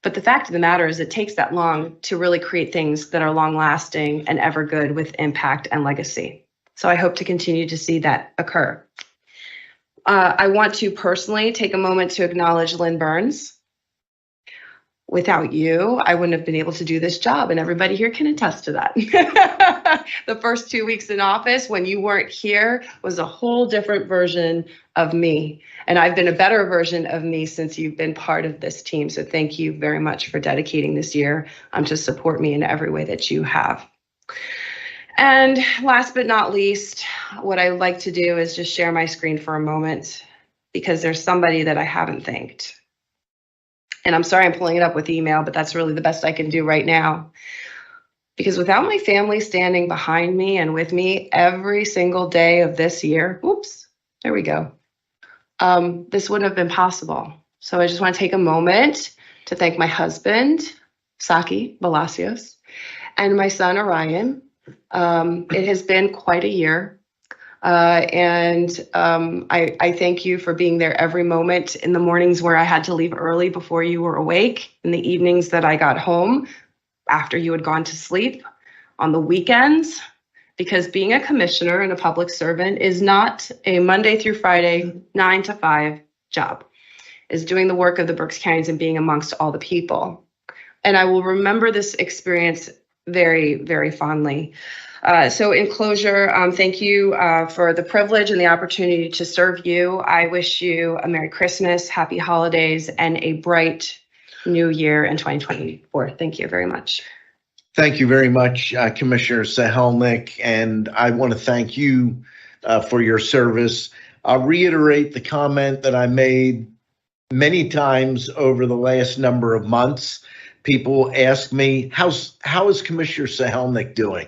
but the fact of the matter is it takes that long to really create things that are long lasting and ever good with impact and legacy. So I hope to continue to see that occur. I want to personally take a moment to acknowledge Lynn Burns. Without you, I wouldn't have been able to do this job, and everybody here can attest to that. The first 2 weeks in office, when you weren't here, was a whole different version of me, and I've been a better version of me since you've been part of this team, so thank you very much for dedicating this year to support me in every way that you have. And last but not least, what I like to do is just share my screen for a moment, because there's somebody that I haven't thanked. And I'm sorry I'm pulling it up with email, but that's really the best I can do right now. Because without my family standing behind me and with me every single day of this year, oops, there we go, this wouldn't have been possible. So I just want to take a moment to thank my husband, Saki Palacios, and my son, Orion. It has been quite a year. And I thank you for being there every moment, in the mornings where I had to leave early before you were awake, in the evenings that I got home after you had gone to sleep, on the weekends, because being a commissioner and a public servant is not a Monday through Friday, 9 to 5 job. Is doing the work of the Berks Counties and being amongst all the people. And I will remember this experience very, very fondly. So in closure, thank you for the privilege and the opportunity to serve you. I wish you a Merry Christmas, Happy Holidays, and a bright new year in 2024. Thank you very much. Thank you very much, Commissioner Sahelnick, and I want to thank you for your service. I'll reiterate the comment that I made many times over the last number of months. People ask me, how is Commissioner Sahelnick doing?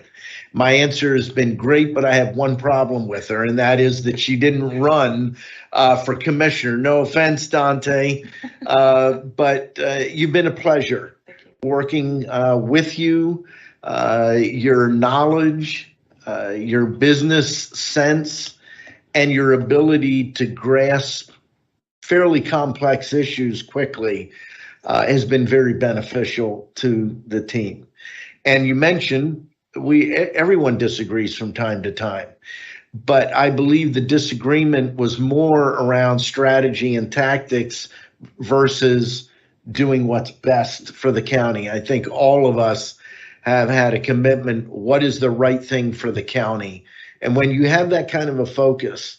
My answer has been great, but I have one problem with her, and that is that she didn't run for commissioner. No offense, Dante, but you've been a pleasure working with you. Your knowledge, your business sense, and your ability to grasp fairly complex issues quickly has been very beneficial to the team. And you mentioned everyone disagrees from time to time, but I believe the disagreement was more around strategy and tactics versus doing what's best for the county. I think all of us have had a commitment. What is the right thing for the county? And when you have that kind of a focus,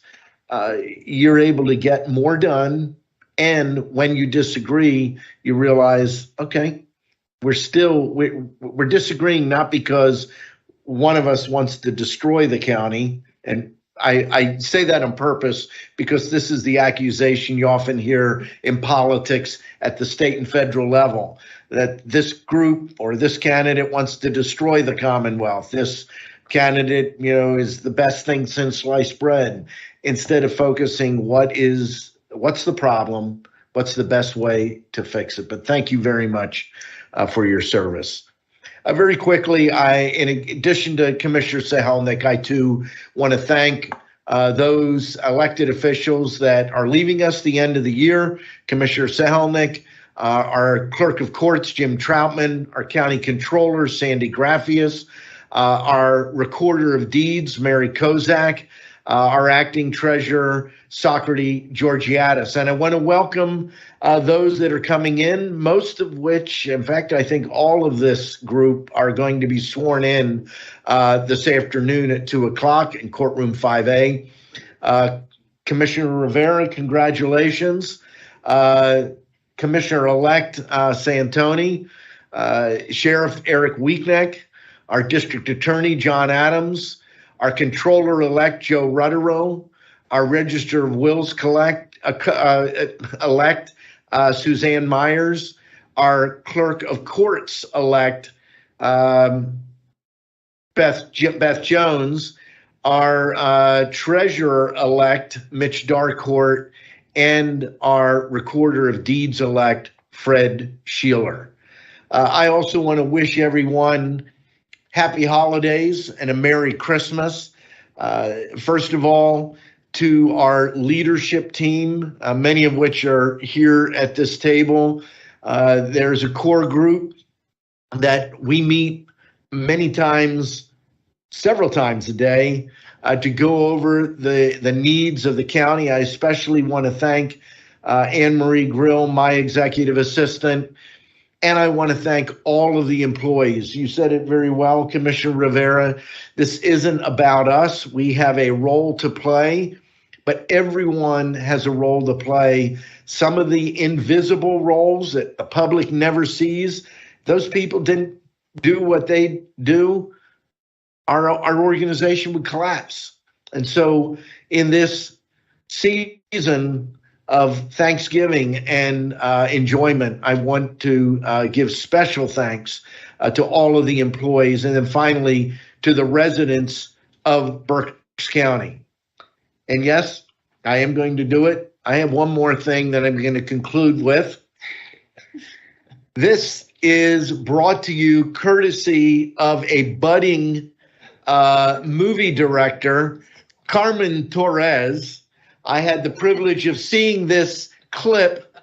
you're able to get more done. And when you disagree, you realize, okay, we're disagreeing not because one of us wants to destroy the county. And I say that on purpose because this is the accusation you often hear in politics at the state and federal level, that this group or this candidate wants to destroy the Commonwealth. This candidate, is the best thing since sliced bread, instead of focusing what's the problem, what's the best way to fix it. But thank you very much for your service. Very quickly, in addition to Commissioner Sahelnick, I too want to thank those elected officials that are leaving us the end of the year. Commissioner Sahelnick, our Clerk of Courts, Jim Troutman, our County Controller, Sandy Graffius, our Recorder of Deeds, Mary Kozak, our Acting Treasurer, Socrates Georgiadis. And I want to welcome those that are coming in, most of which, in fact, I think all of this group are going to be sworn in this afternoon at 2 o'clock in courtroom 5A. Commissioner Rivera, congratulations. Commissioner-elect Santoni, Sheriff Eric Weekneck, our District Attorney John Adams, our Controller-elect Joe Rutterow, our Register of Wills elect Suzanne Myers, our Clerk of Courts elect Beth Jones, our Treasurer elect Mitch Darcourt, and our Recorder of Deeds elect Fred Sheeler. I also want to wish everyone happy holidays and a Merry Christmas. First of all, to our leadership team, many of which are here at this table. There's a core group that we meet many times, several times a day, to go over the needs of the county. I especially want to thank Anne Marie Grill, my executive assistant, and I want to thank all of the employees. You said it very well, Commissioner Rivera. This isn't about us. We have a role to play, but everyone has a role to play. Some of the invisible roles that the public never sees, those people didn't do what they do, our organization would collapse. And so in this season, of Thanksgiving and enjoyment, I want to give special thanks to all of the employees, and then finally to the residents of Berks County. And yes, I am going to do it. I have one more thing that I'm going to conclude with. This is brought to you courtesy of a budding movie director, Carmen Torres. I had the privilege of seeing this clip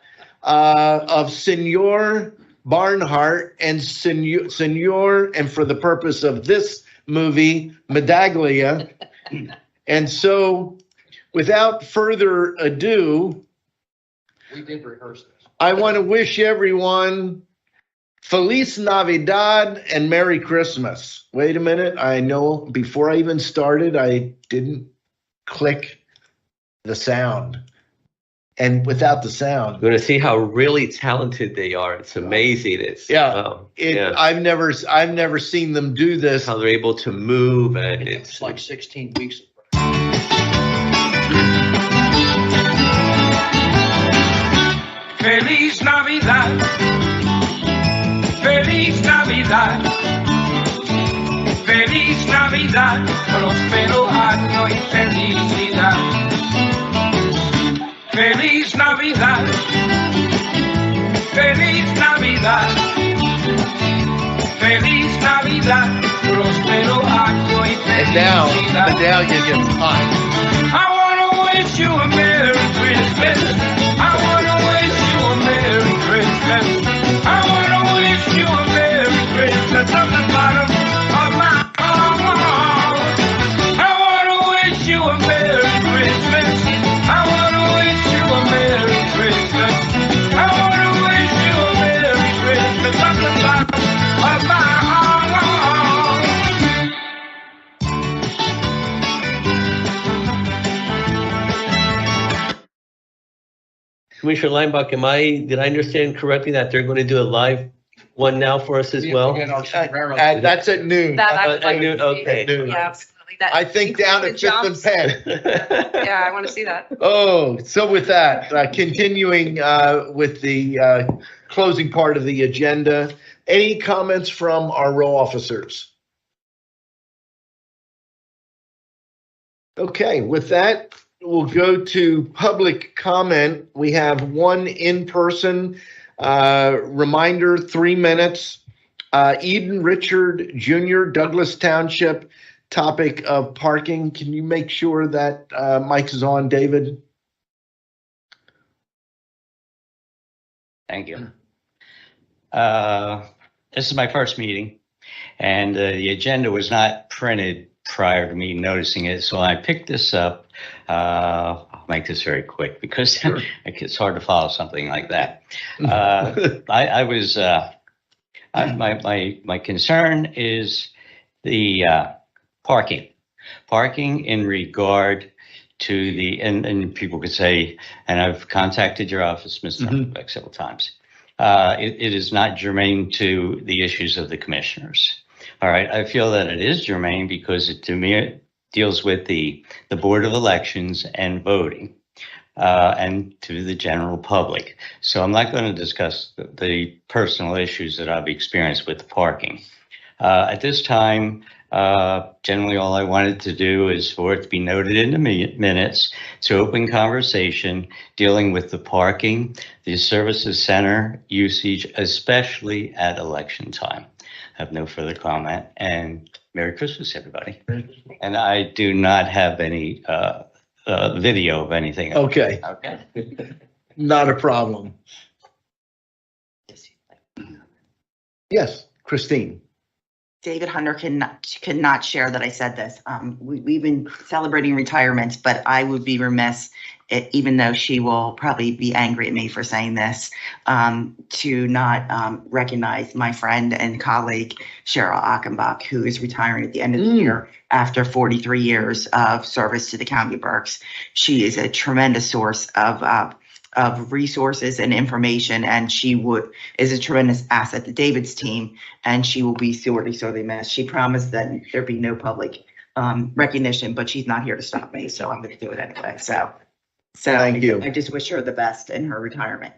of Senor Barnhart and Senor, and for the purpose of this movie, Medaglia. And so, without further ado, We did rehearse this. I want to wish everyone Feliz Navidad and Merry Christmas. Wait a minute. I know before I even started, I didn't click the sound. And without the sound, You're going to see how really talented they are. It's amazing. I've never seen them do this. How they're able to move, and It's like 16 weeks. Feliz Navidad, Feliz Navidad, Feliz Navidad, próspero año y felicidad. Feliz Navidad, Feliz Navidad, Feliz Navidad, próspero año y And now, felicidad. Medallia gets hot. I wanna wish you a Merry Christmas. I wanna wish you a Merry Christmas. I wanna wish you a Merry Christmas from the bottom of my heart. I wanna wish you a Merry Christmas. I wanna wish you a Merry Christmas. I wanna wish you a Merry Christmas from the bottom of my heart. Commissioner Linebuck, did I understand correctly that they're going to do a live one now for us as well? That's at noon. I knew, okay. Yeah, absolutely. That I think down at includes Fifth the and jumps. Penn. Yeah, I want to see that. Oh, so with that, continuing with the closing part of the agenda, any comments from our row officers? Okay, with that, we'll go to public comment. We have one in-person reminder, 3 minutes. Eden Richard Jr., Douglas Township, topic of parking. Can you make sure that mic is on, David? Thank you. This is my first meeting, and the agenda was not printed prior to me noticing it, so I picked this up. I'll make this very quick because Sure. it's hard to follow something like that. My concern is the parking. Parking in regard to and people could say, and I've contacted your office, Mr. Beck, several times. It is not germane to the issues of the commissioners. All right, I feel that it is germane because it deals with the Board of Elections and voting, and to the general public. So I'm not going to discuss the personal issues that I've experienced with the parking. At this time, generally all I wanted to do is for it to be noted in the minutes to open conversation dealing with the parking, the services center usage, especially at election time. I have no further comment, and Merry Christmas, everybody. And I do not have any video of anything. Okay, Okay. not a problem. Yes, Christine. David Hunter cannot share that I said this. We've been celebrating retirements, but I would be remiss, even though she will probably be angry at me for saying this, to not recognize my friend and colleague, Cheryl Achenbach, who is retiring at the end of the year after 43 years of service to the County of Berks. She is a tremendous source of resources and information, and she is a tremendous asset to David's team, and she will be sorely missed. She promised that there'd be no public recognition, but she's not here to stop me, so I'm going to do it anyway. So So Thank you. I just wish her the best in her retirement.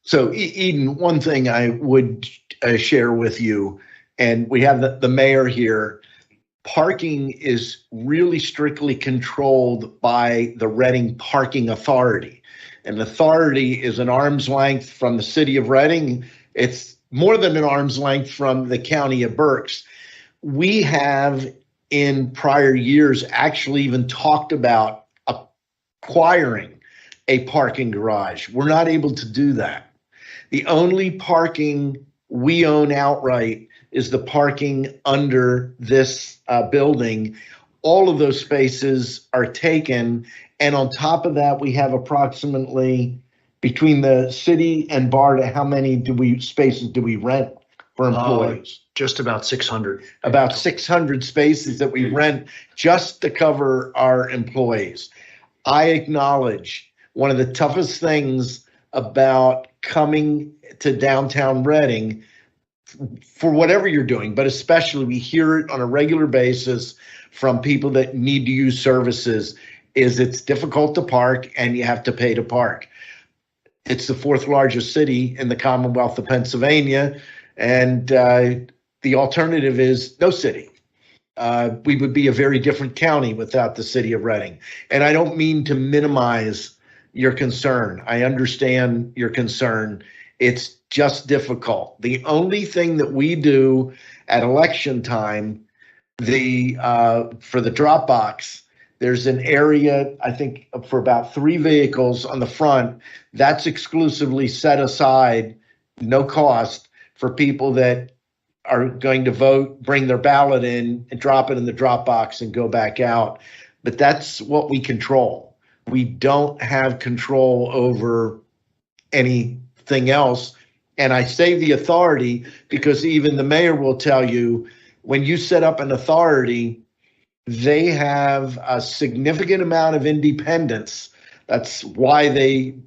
So Eden, one thing I would share with you, and we have the mayor here, parking is really strictly controlled by the Reading Parking Authority. And authority is an arm's length from the city of Reading. It's more than an arm's length from the county of Berks. We have in prior years actually even talked about acquiring a parking garage. We're not able to do that. The only parking we own outright is the parking under this building. All of those spaces are taken. And on top of that, we have approximately, between the city and BARDA, how many spaces do we rent for employees? Just about 600. About 600 spaces that we rent just to cover our employees. I acknowledge one of the toughest things about coming to downtown Reading, for whatever you're doing, but especially we hear it on a regular basis from people that need to use services, is it's difficult to park and you have to pay to park. It's the fourth largest city in the Commonwealth of Pennsylvania, and the alternative is no city. We would be a very different county without the city of Reading. And I don't mean to minimize your concern. I understand your concern. It's just difficult. The only thing that we do at election time, for the drop box, there's an area, I think, for about 3 vehicles on the front that's exclusively set aside, no cost, for people that are going to vote, bring their ballot in and drop it in the drop box and go back out. But that's what we control. We don't have control over anything else. And I say the authority because even the mayor will tell you, when you set up an authority, they have a significant amount of independence. That's why they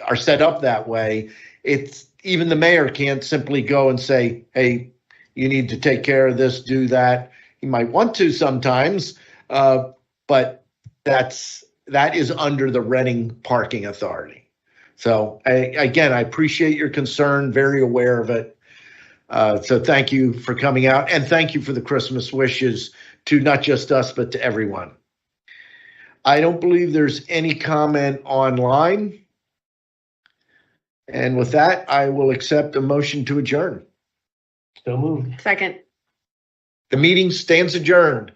are set up that way. It's even the mayor can't simply go and say, hey, you need to take care of this, do that. He might want to sometimes, but that is under the Reading Parking Authority. So I appreciate your concern, very aware of it. So thank you for coming out, and thank you for the Christmas wishes to not just us, but to everyone. I don't believe there's any comment online. And with that, I will accept a motion to adjourn. So moved. Second. The meeting stands adjourned.